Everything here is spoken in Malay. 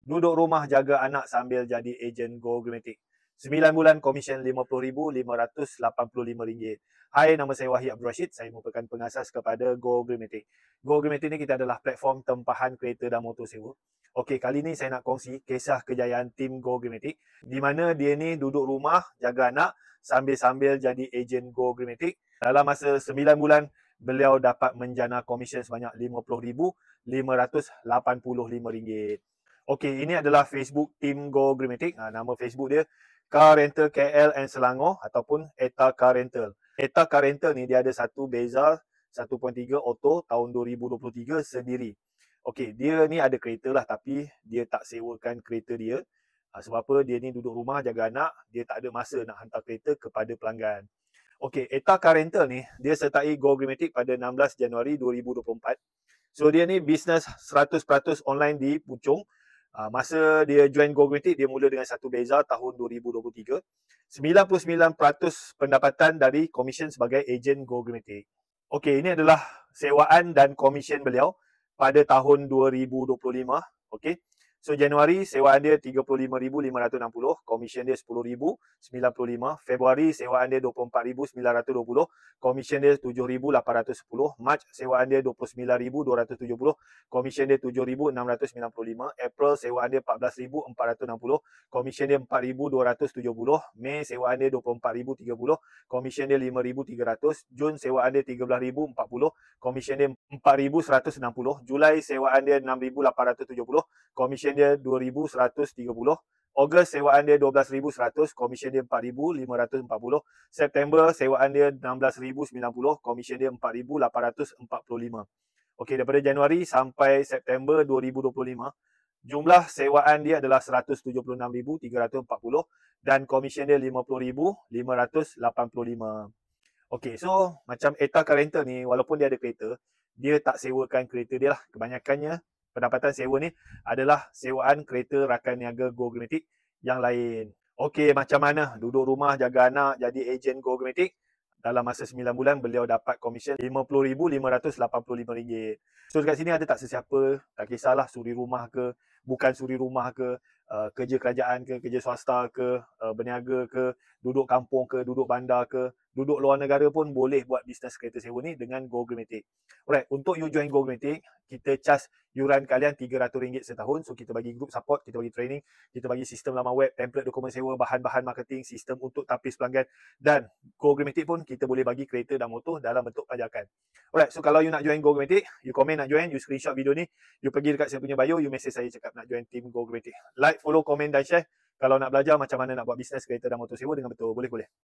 Duduk rumah jaga anak sambil jadi ejen Go Greenmatic. 9 bulan komisen RM50,585. Hai, nama saya Wahid Abdul Rashid. Saya merupakan pengasas kepada Go Greenmatic. Go Greenmatic ni kita adalah platform tempahan kereta dan motor sewa. Okey, kali ni saya nak kongsi kisah kejayaan tim Go Greenmatic di mana dia ni duduk rumah jaga anak sambil-sambil jadi ejen Go Greenmatic. Dalam masa 9 bulan, beliau dapat menjana komisen sebanyak RM50,585. Okey, ini adalah Facebook Team Go Greenmatic. Nama Facebook dia Car Rental KL and Selangor ataupun ETA Car Rental. ETA Car Rental ni dia ada satu Bezal 1.3 Auto tahun 2023 sendiri. Okey, dia ni ada kereta lah tapi dia tak sewakan kereta dia. Sebab apa? Dia ni duduk rumah jaga anak, dia tak ada masa nak hantar kereta kepada pelanggan. Okey, ETA Car Rental ni dia sertai Go Greenmatic pada 16 Januari 2024. So dia ni bisnes 100% online di Puchong. Masa dia join Go Greenmatic, dia mula dengan satu Bezal tahun 2023. 99% pendapatan dari komisen sebagai ejen Go Greenmatic. Okey, ini adalah sewaan dan komisen beliau pada tahun 2025. Okey. So Januari sewaan dia 35,560, komisen dia 10,095. Februari sewaan dia 24,920, komisen dia 7,810. Mac sewaan dia 29,270, komisen dia 7,695. April sewaan dia 14,460, komisen dia 4,270. Mei sewaan dia 24,030, komisen dia 5,300. Jun sewaan dia 13,040, komisen dia 4,160. Julai sewaan dia 6,870, komisen dia 2,130. Ogos sewaan dia 12,100, komisen dia 4,540. September sewaan dia 16,090, komisen dia 4,845. Okey, daripada Januari sampai September 2025, jumlah sewaan dia adalah 176,340 dan komisen dia 50,585. Okey, so macam ETA Car Rental ni, walaupun dia ada kereta, dia tak sewakan kereta dia lah. Kebanyakannya pendapatan sewa ni adalah sewaan kereta rakan niaga Go Greenmatic yang lain. Okey, macam mana duduk rumah jaga anak jadi ejen Go Greenmatic? Dalam masa 9 bulan, beliau dapat komisen RM50,585. So dekat sini ada tak sesiapa, tak kisahlah suri rumah ke, bukan suri rumah ke, kerja kerajaan ke, kerja swasta ke, berniaga ke, duduk kampung ke, duduk bandar ke, duduk luar negara pun boleh buat bisnes kereta sewa ni dengan Go Greenmatic. Alright, untuk you join Go Greenmatic, kita charge yuran kalian RM300 setahun. So kita bagi group support, kita bagi training, kita bagi sistem laman web, template dokumen sewa, bahan-bahan marketing, sistem untuk tapis pelanggan, dan Go Greenmatic pun kita boleh bagi kereta dan motor dalam bentuk pajakan. Alright, so kalau you nak join Go Greenmatic, you komen nak join, you screenshot video ni, you pergi dekat saya punya bio, you message saya cakap nak join team Go Greenmatic. Like, follow, komen dan share. Kalau nak belajar macam mana nak buat bisnes kereta dan motor sewa dengan betul, boleh-boleh.